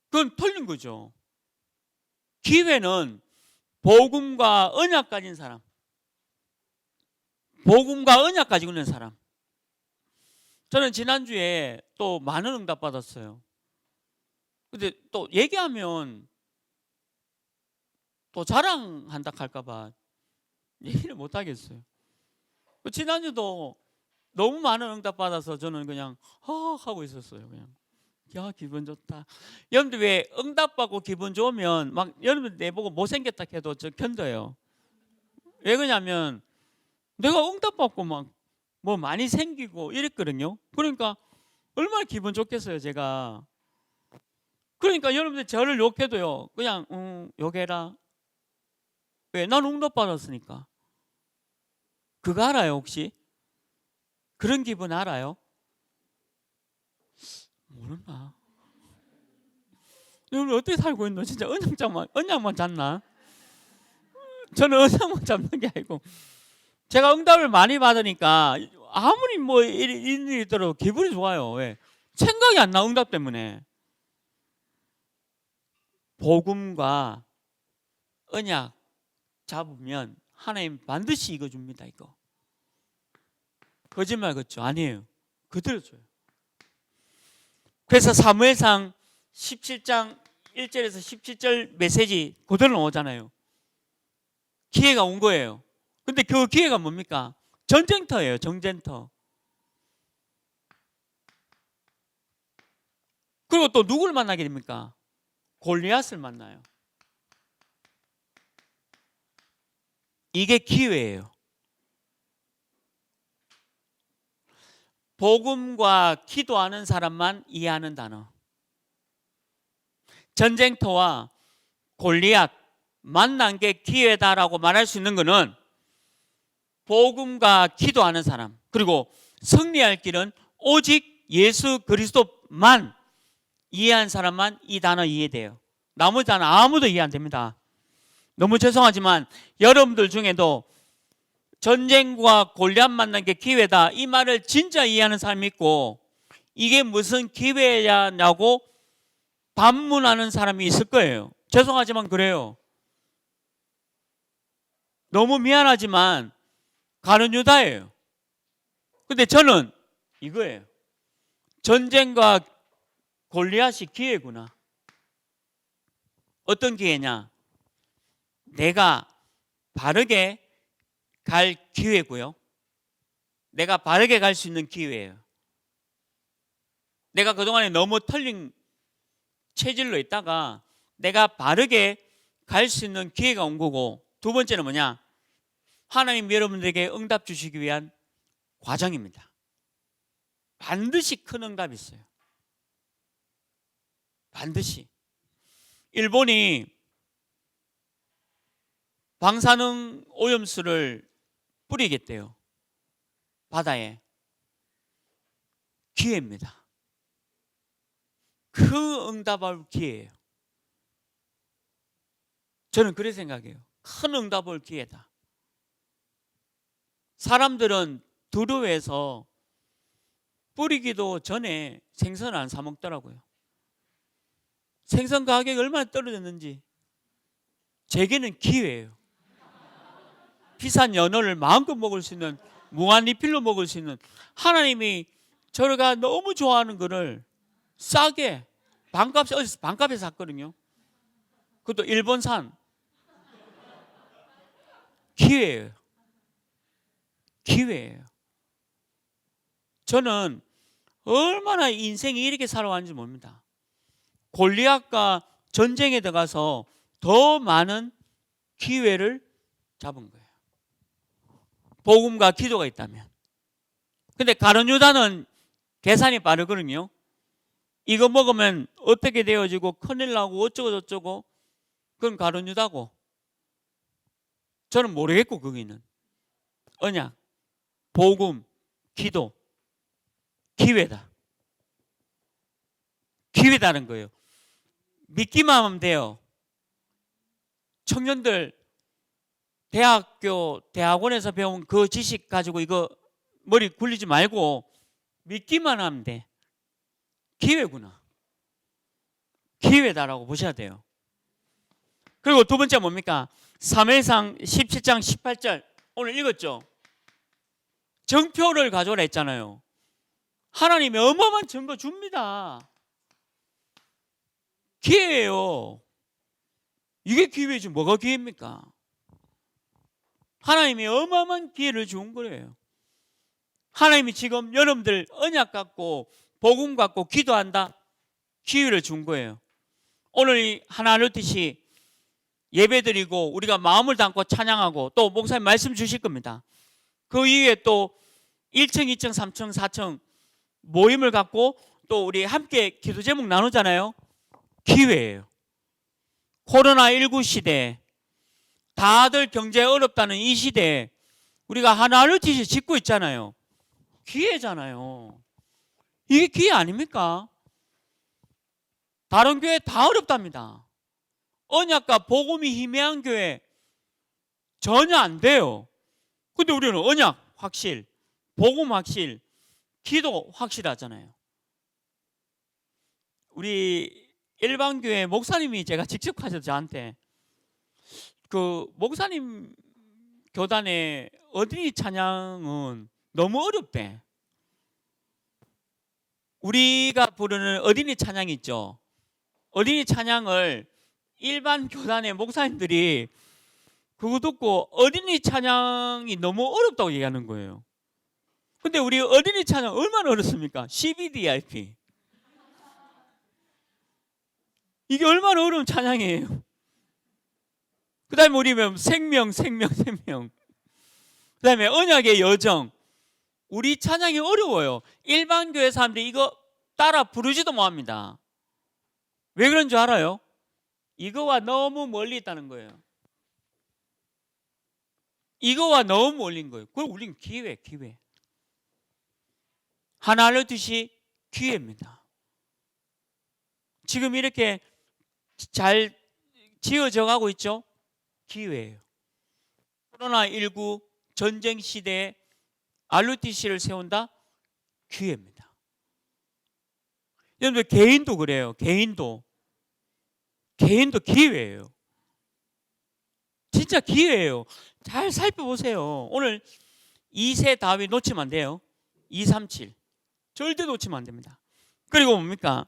그건 틀린 거죠. 기회는 복음과 언약 가진 사람, 복음과 언약 가지고 있는 사람. 저는 지난주에 또 많은 응답 받았어요. 근데 또 얘기하면 또 자랑한다 할까봐 얘기를 못 하겠어요. 지난주도 너무 많은 응답 받아서 저는 그냥 하고 있었어요. 그냥 야, 기분 좋다. 여러분들 왜 응답 받고 기분 좋으면 막 여러분들 내보고 못생겼다 해도 저 견뎌요. 왜 그러냐면 내가 응답 받고 막 뭐 많이 생기고 이랬거든요. 그러니까 얼마나 기분 좋겠어요, 제가. 그러니까 여러분들 저를 욕해도요, 그냥 욕해라. 왜? 난 응답 받았으니까. 그거 알아요, 혹시? 그런 기분 알아요? 모르나? 여러분 어떻게 살고 있노? 진짜 언약만 잡나? 저는 언약만 잡는 게 아니고 제가 응답을 많이 받으니까 아무리 뭐 일이 있더라도 기분이 좋아요. 왜? 생각이 안 나, 응답 때문에. 복음과 언약 잡으면 하나님 반드시 이거 줍니다. 이거 거짓말 같죠? 아니에요. 그대로 줘요. 그래서 사무엘상 17장 1절에서 17절 메시지 그대로 나오잖아요. 기회가 온 거예요. 근데 그 기회가 뭡니까? 전쟁터예요. 전쟁터. 그리고 또 누구를 만나게 됩니까? 골리앗을 만나요. 이게 기회예요. 복음과 기도하는 사람만 이해하는 단어. 전쟁터와 골리앗 만난 게 기회다라고 말할 수 있는 것은 복음과 기도하는 사람, 그리고 승리할 길은 오직 예수 그리스도만 이해한 사람만 이 단어 이해돼요. 나머지 단어 아무도 이해 안 됩니다. 너무 죄송하지만 여러분들 중에도 전쟁과 골리앗 만난 게 기회다, 이 말을 진짜 이해하는 사람이 있고 이게 무슨 기회냐고 반문하는 사람이 있을 거예요. 죄송하지만 그래요. 너무 미안하지만 가룟 유다예요. 근데 저는 이거예요. 전쟁과 골리앗이 기회구나. 어떤 기회냐? 내가 바르게 갈 기회고요. 내가 바르게 갈 수 있는 기회예요. 내가 그동안에 너무 틀린 체질로 있다가 내가 바르게 갈 수 있는 기회가 온 거고, 두 번째는 뭐냐? 하나님 여러분들에게 응답 주시기 위한 과정입니다. 반드시 큰 응답이 있어요. 반드시. 일본이 방사능 오염수를 뿌리겠대요. 바다에. 기회입니다. 그 응답할 기회예요. 저는 그렇게 생각해요. 큰 응답할 기회다. 사람들은 두려워해서 뿌리기도 전에 생선을 안 사 먹더라고요. 생선 가격이 얼마나 떨어졌는지. 제게는 기회예요. 비싼 연어를 마음껏 먹을 수 있는, 무한 리필로 먹을 수 있는, 하나님이 저희가 너무 좋아하는 거를 싸게 반값에 샀거든요. 그것도 일본산. 기회예요. 기회예요. 저는 얼마나 인생이 이렇게 살아왔는지 모릅니다. 골리앗과 전쟁에 들어가서 더 많은 기회를 잡은 거예요. 복음과 기도가 있다면. 근데 가룟 유다는 계산이 빠르거든요. 이거 먹으면 어떻게 되어지고 큰일 나고 어쩌고 저쩌고, 그건 가룟 유다고. 저는 모르겠고, 거기는 언약, 복음, 기도, 기회다. 기회다는 거예요. 믿기만 하면 돼요. 청년들 대학원에서 배운 그 지식 가지고 이거 머리 굴리지 말고 믿기만 하면 돼. 기회구나. 기회다라고 보셔야 돼요. 그리고 두 번째 뭡니까? 사무엘상 17장 18절 오늘 읽었죠? 정표를 가져오라 했잖아요. 하나님이 어마어마한 증거 줍니다. 기회예요. 이게 기회지 뭐가 기회입니까? 하나님이 어마어마한 기회를 준 거예요. 하나님이 지금 여러분들 언약 갖고 복음 갖고 기도한다, 기회를 준 거예요. 오늘 하나 알듯이 예배드리고 우리가 마음을 담고 찬양하고 또 목사님 말씀 주실 겁니다. 그 이후에 또 1층, 2층, 3층, 4층 모임을 갖고 또 우리 함께 기도 제목 나누잖아요. 기회예요. 코로나19 시대, 다들 경제 어렵다는 이 시대에 우리가 하나를 짓고 있잖아요. 기회잖아요. 이게 기회 아닙니까? 다른 교회 다 어렵답니다. 언약과 복음이 희미한 교회 전혀 안 돼요. 근데 우리는 언약 확실, 복음 확실, 기도 확실하잖아요. 우리 일반교회 목사님이 제가 직접 하셔서 저한테 그 목사님 교단의 어린이 찬양은 너무 어렵대. 우리가 부르는 어린이 찬양 있죠. 어린이 찬양을 일반 교단의 목사님들이 그거 듣고 어린이 찬양이 너무 어렵다고 얘기하는 거예요. 근데 우리 어린이 찬양 얼마나 어렵습니까? CBDIP. 이게 얼마나 어려운 찬양이에요. 그 다음에 우리 생명. 그 다음에 언약의 여정. 우리 찬양이 어려워요. 일반 교회 사람들이 이거 따라 부르지도 못합니다. 왜 그런 줄 알아요? 이거와 너무 멀리 있다는 거예요. 이거와 너무 멀린 거예요. 그걸 우리는 기회. 하나 알려듯이 기회입니다. 지금 이렇게 잘 지어져 가고 있죠? 기회예요. 코로나19 전쟁 시대에 RUTC를 세운다? 기회입니다. 여러분들 개인도 그래요. 개인도 기회예요. 진짜 기회예요. 잘 살펴보세요. 오늘 2세 다윗 놓치면 안 돼요. 237 절대 놓치면 안 됩니다. 그리고 뭡니까?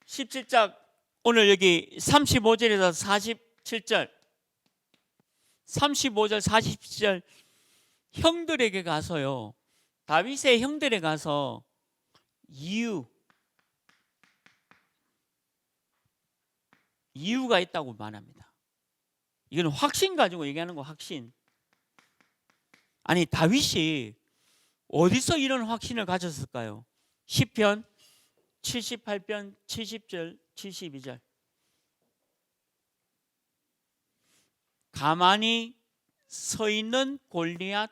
17장 오늘 여기 35절에서 47절 35절 47절 형들에게 가서요. 다윗의 형들에 가서 이유가 있다고 말합니다. 이건 확신 가지고 얘기하는 거 확신. 아니 다윗이 어디서 이런 확신을 가졌을까요? 시편 78편 70절 72절 가만히 서 있는 골리앗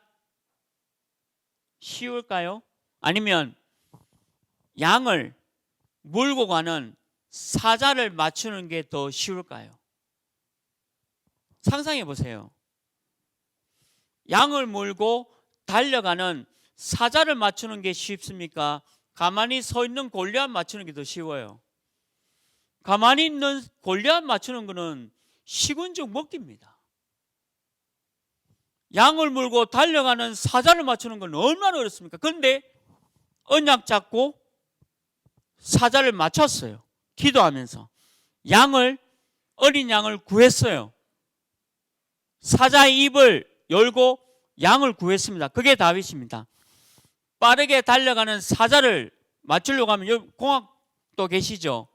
쉬울까요? 아니면 양을 몰고 가는 사자를 맞추는 게 더 쉬울까요? 상상해 보세요. 양을 몰고 달려가는 사자를 맞추는 게 쉽습니까? 가만히 서 있는 골리앗 맞추는 게 더 쉬워요. 가만히 있는 골리앗 맞추는 거는 시군적 먹기입니다. 양을 물고 달려가는 사자를 맞추는 건 얼마나 어렵습니까? 그런데 언약 잡고 사자를 맞췄어요. 기도하면서 어린 양을 구했어요. 사자의 입을 열고 양을 구했습니다. 그게 다윗입니다. 빠르게 달려가는 사자를 맞추려고 하면 여기 공학도 계시죠?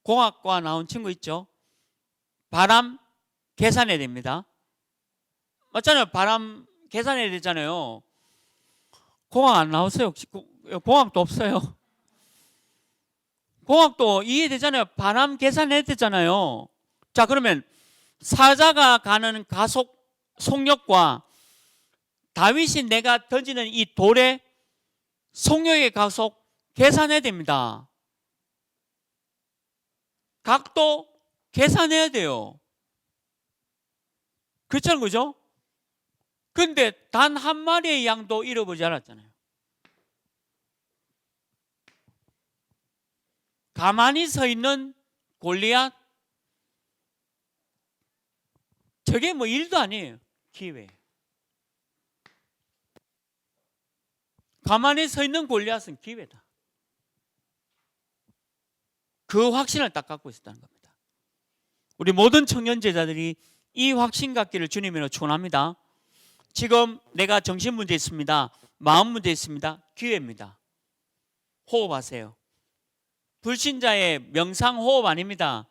공학과 나온 친구 있죠? 바람 계산해야 됩니다. 맞잖아요. 바람 계산해야 되잖아요. 공학 안 나오세요? 혹시 공학도 없어요? 공학도 이해되잖아요. 반함 계산해야 되잖아요. 자, 그러면 사자가 가는 가속 속력과 다윗이 내가 던지는 이 돌의 속력의 가속 계산해야 됩니다. 각도 계산해야 돼요. 그렇잖아요, 그죠? 근데 단 한 마리의 양도 잃어버리지 않았잖아요. 가만히 서 있는 골리앗, 저게 뭐 일도 아니에요. 기회. 가만히 서 있는 골리앗은 기회다. 그 확신을 딱 갖고 있었다는 겁니다. 우리 모든 청년 제자들이 이 확신 갖기를 주님으로 축원합니다. 지금 내가 정신 문제 있습니다. 마음 문제 있습니다. 기회입니다. 호흡하세요. 불신자의 명상 호흡 아닙니다.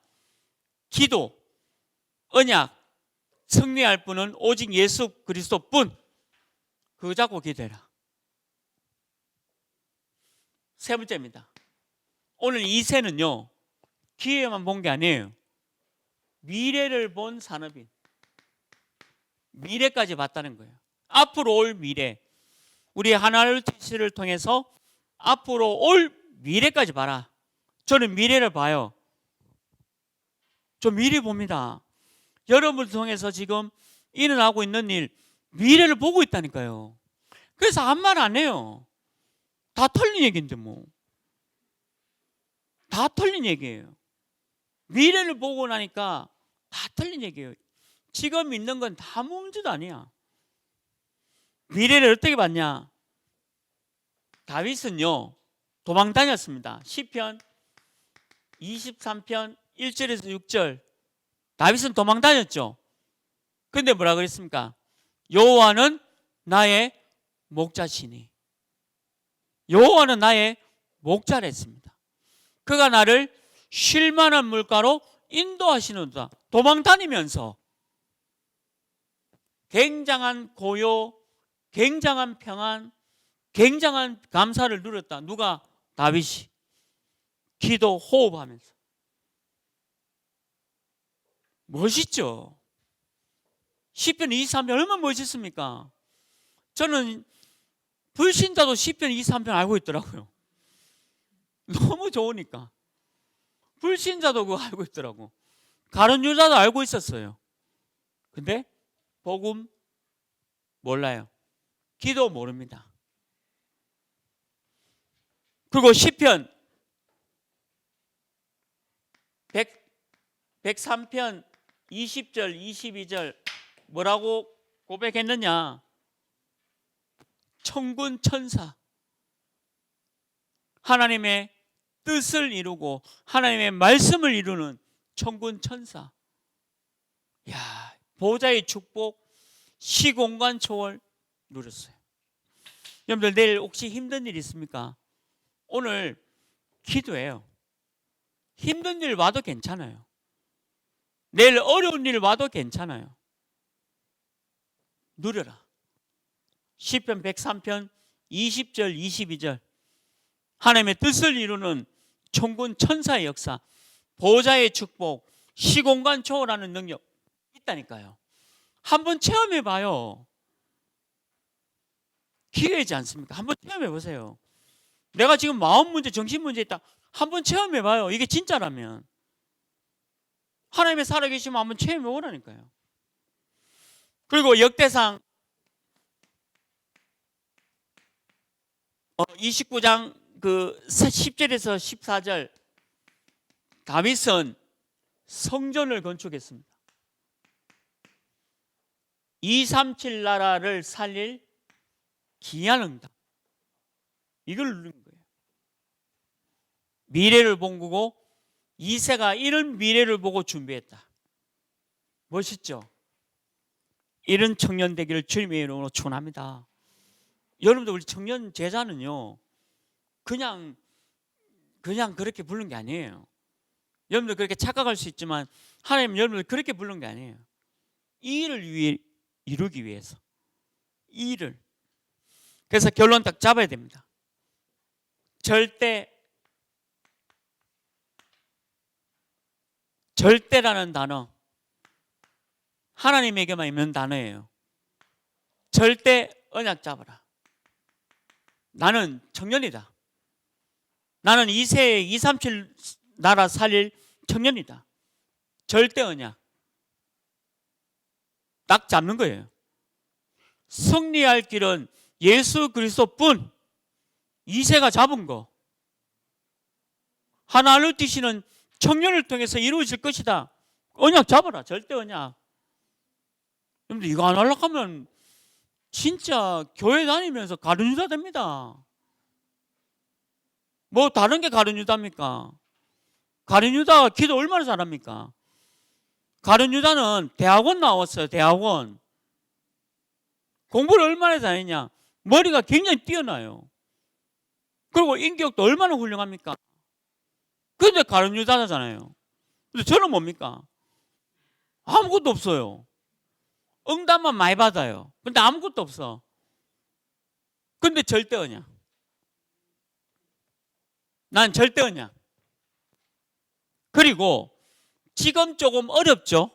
기도, 언약, 승리할 분은 오직 예수 그리스도뿐. 그거 잡고 기도해라. 세 번째입니다. 오늘 이 세는요, 기회만 본 게 아니에요. 미래를 본 산업인. 미래까지 봤다는 거예요. 앞으로 올 미래. 우리 하나님을 통해서 앞으로 올 미래까지 봐라. 저는 미래를 봐요. 저 미래 봅니다. 여러분을 통해서 지금 일어나고 있는 일, 미래를 보고 있다니까요. 그래서 아무 말 안 해요. 다 틀린 얘기인데 뭐. 다 틀린 얘기예요. 미래를 보고 나니까 다 틀린 얘기예요. 지금 있는 건 다 문제도 아니야. 미래를 어떻게 봤냐? 다윗은요, 도망 다녔습니다. 시편 23편 1절에서 6절. 다윗은 도망 다녔죠. 근데 뭐라 그랬습니까? 여호와는 나의 목자시니. 여호와는 나의 목자라 했습니다. 그가 나를 쉴 만한 물가로 인도하시는도다. 도망 다니면서 굉장한 고요, 굉장한 평안, 굉장한 감사를 누렸다. 누가? 다윗이. 기도 호흡하면서. 멋있죠? 시편 23편 얼마나 멋있습니까? 저는 불신자도 시편 23편 알고 있더라고요. 너무 좋으니까. 불신자도 그거 알고 있더라고. 가룟 유다도 알고 있었어요. 근데 복음 몰라요. 기도 모릅니다. 그리고 시편 103편 20절 22절 뭐라고 고백했느냐? 천군 천사, 하나님의 뜻을 이루고 하나님의 말씀을 이루는 천군 천사. 야, 보좌의 축복, 시공간 초월 누렸어요. 여러분들 내일 혹시 힘든 일 있습니까? 오늘 기도해요. 힘든 일 와도 괜찮아요. 내일 어려운 일 와도 괜찮아요. 누려라. 시편 103편 20절 22절 하나님의 뜻을 이루는 천군 천사의 역사, 보좌의 축복, 시공간 초월하는 능력 있다니까요. 한번 체험해 봐요. 기회이지 않습니까? 한번 체험해 보세요. 내가 지금 마음 문제, 정신 문제 있다. 한번 체험해 봐요. 이게 진짜라면. 하나님의 살아계시면 한번 체험해 보라니까요. 그리고 역대상 29장 그 10절에서 14절 다윗은 성전을 건축했습니다. 237 나라를 살릴 기한 응답. 이걸 누린 거예요. 미래를 본 거고 이새가 이런 미래를 보고 준비했다. 멋있죠? 이런 청년 되기를 주님의 이름으로 축원합니다. 여러분들 우리 청년 제자는요 그냥 그렇게 부른 게 아니에요. 여러분들 그렇게 착각할 수 있지만 하나님 여러분들 그렇게 부른 게 아니에요. 이 일을 이루기 위해서. 이 일을. 그래서 결론 딱 잡아야 됩니다. 절대라는 단어, 하나님에게만 있는 단어예요. 절대 언약 잡아라. 나는 청년이다. 나는 2세에 237 나라 살릴 청년이다. 절대 언약. 딱 잡는 거예요. 승리할 길은 예수 그리스도뿐. 2세가 잡은 거. 하나를 뛰시는 청년을 통해서 이루어질 것이다. 언약 잡아라. 절대 언약. 여러분들 이거 안 하려고 하면 진짜 교회 다니면서 가룟유다 됩니다. 뭐 다른 게 가룟유다입니까? 가룟유다가 기도 얼마나 잘합니까? 가룟유다는 대학원 나왔어요. 대학원. 공부를 얼마나 잘했냐? 머리가 굉장히 뛰어나요. 그리고 인격도 얼마나 훌륭합니까? 그런데 가룟유다잖아요. 근데 저는 뭡니까? 아무것도 없어요. 응답만 많이 받아요. 근데 아무것도 없어. 근데 절대 언약. 난 절대 언약. 그리고 지금 조금 어렵죠?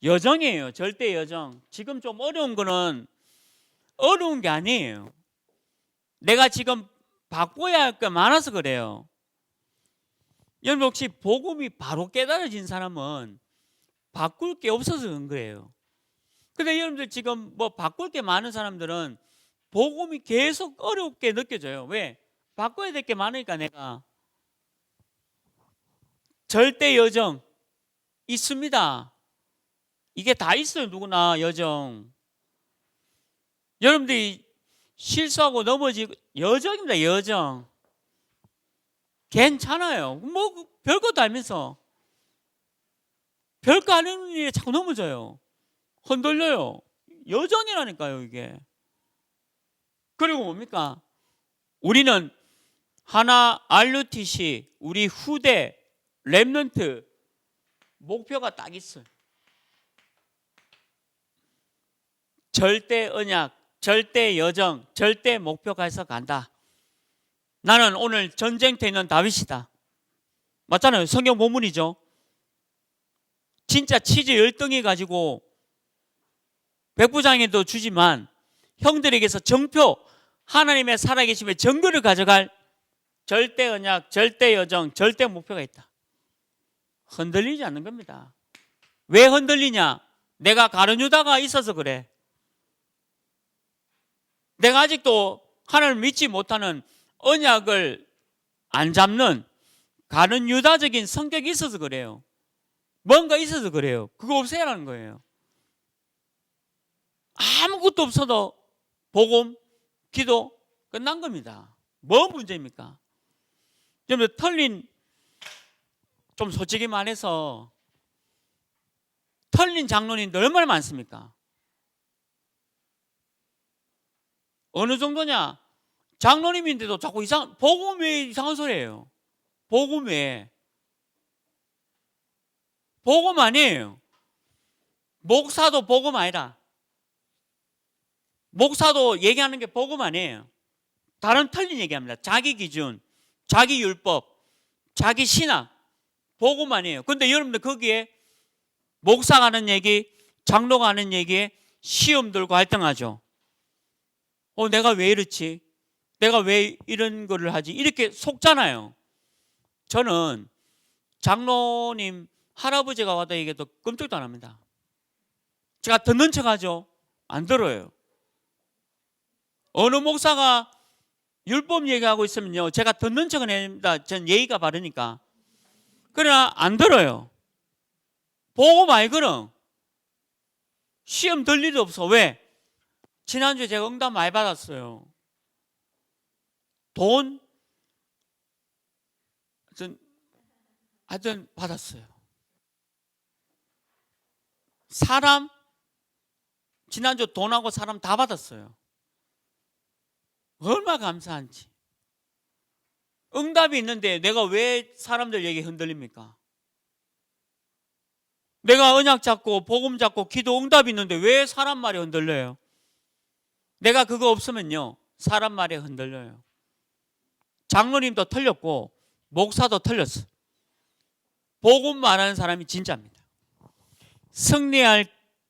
여정이에요. 절대 여정. 지금 좀 어려운 거는 어려운 게 아니에요. 내가 지금 바꿔야 할 게 많아서 그래요. 여러분 혹시 복음이 바로 깨달아진 사람은 바꿀 게 없어서 그런 거예요. 근데 여러분들 지금 뭐 바꿀 게 많은 사람들은 복음이 계속 어렵게 느껴져요. 왜? 바꿔야 될 게 많으니까 내가. 절대 여정 있습니다. 이게 다 있어요. 누구나 여정. 여러분들이 실수하고 넘어지고 여정입니다. 여정. 괜찮아요. 뭐 별것도 알면서 별거 아닌 일에 자꾸 넘어져요. 흔들려요. 여정이라니까요, 이게. 그리고 뭡니까? 우리는 하나 RUTC, 우리 후대, 랩런트 목표가 딱 있어요. 절대 언약, 절대 여정, 절대 목표가 해서 간다. 나는 오늘 전쟁터에 있는 다윗이다. 맞잖아요. 성경 본문이죠. 진짜 치즈 10덩이 가지고 백부장에도 주지만 형들에게서 정표, 하나님의 살아계심의 증거를 가져갈 절대 언약, 절대 여정, 절대 목표가 있다. 흔들리지 않는 겁니다. 왜 흔들리냐? 내가 가룟유다가 있어서 그래. 내가 아직도 하나님을 믿지 못하는 언약을 안 잡는 가룟유다적인 성격이 있어서 그래요. 뭔가 있어서 그래요. 그거 없애라는 거예요. 아무것도 없어도 복음, 기도 끝난 겁니다. 뭐 문제입니까? 여러분 털린, 좀 솔직히 말해서 털린 장로님들 얼마나 많습니까? 어느 정도냐? 장로님인데도 자꾸 복음 외에 이상한 소리예요. 복음 외에. 복음 아니에요. 목사도 복음 아니라. 목사도 얘기하는 게 복음 아니에요. 다른 틀린 얘기합니다. 자기 기준, 자기 율법, 자기 신학, 복음 아니에요. 근데 여러분들 거기에 목사가 하는 얘기, 장로가 하는 얘기에 시험 들고 갈등하죠. 내가 왜 이렇지? 내가 왜 이런 거를 하지? 이렇게 속잖아요. 저는 장로님 할아버지가 와도 얘기해도 끔찍도 안 합니다. 제가 듣는 척 하죠? 안 들어요. 어느 목사가 율법 얘기하고 있으면요, 제가 듣는 척은 합니다. 전 예의가 바르니까. 그러나 안 들어요. 보고 말거든. 시험 들 일이 없어. 왜? 지난주에 제가 응답 많이 받았어요. 돈 하여튼 받았어요. 사람, 지난주 돈하고 사람 다 받았어요. 얼마나 감사한지. 응답이 있는데 내가 왜 사람들 얘기 흔들립니까? 내가 언약 잡고 복음 잡고 기도 응답이 있는데 왜 사람 말이 흔들려요? 내가 그거 없으면요, 사람 말에 흔들려요. 장로님도 틀렸고 목사도 틀렸어. 복음 말하는 사람이 진짜입니다. 승리할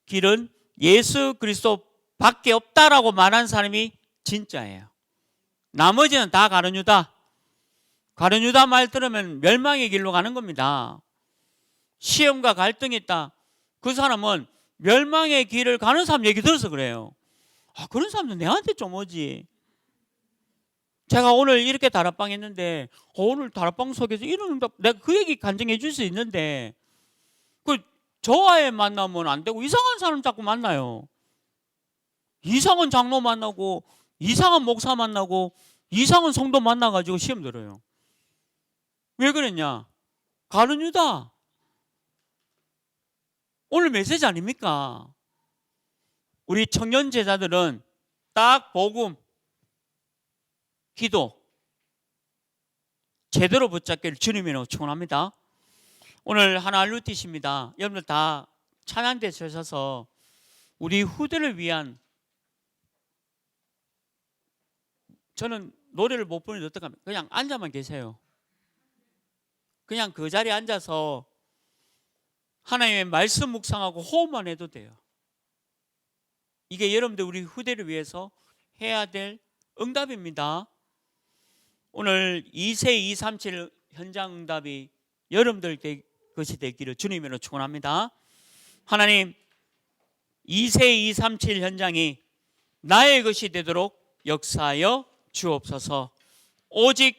길은 예수 그리스도밖에 없다라고 말하는 사람이 진짜예요. 나머지는 다 가룟유다. 가룟유다 말 들으면 멸망의 길로 가는 겁니다. 시험과 갈등이 있다. 그 사람은 멸망의 길을 가는 사람 얘기 들어서 그래요. 그런 사람도 내한테 좀 오지. 제가 오늘 이렇게 다락방 했는데 오늘 다락방 속에서 이런 응답, 내가 그 얘기 간증해 줄 수 있는데 저와의 만나면 안 되고 이상한 사람 자꾸 만나요. 이상한 장로 만나고 이상한 목사 만나고 이상한 성도 만나가지고 시험 들어요. 왜 그랬냐? 가룟유다. 오늘 메시지 아닙니까? 우리 청년 제자들은 딱 복음, 기도 제대로 붙잡기를 주님이라고 축원합니다. 오늘 하나알루티십니다. 여러분들 다 찬양대 서셔서 우리 후대를 위한, 저는 노래를 못 부르는데 어떡합니까? 그냥 앉아만 계세요. 그냥 그 자리에 앉아서 하나님의 말씀 묵상하고 호흡만 해도 돼요. 이게 여러분들 우리 후대를 위해서 해야 될 응답입니다. 오늘 2세 237 현장 응답이 여러분들 것이 되기를 주님으로 축원합니다. 하나님, 2세 237 현장이 나의 것이 되도록 역사하여 주옵소서. 오직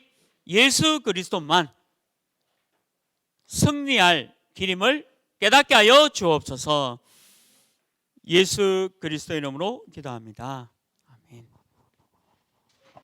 예수 그리스도만 승리할 길임을 깨닫게 하여 주옵소서. 예수 그리스도의 이름으로 기도합니다.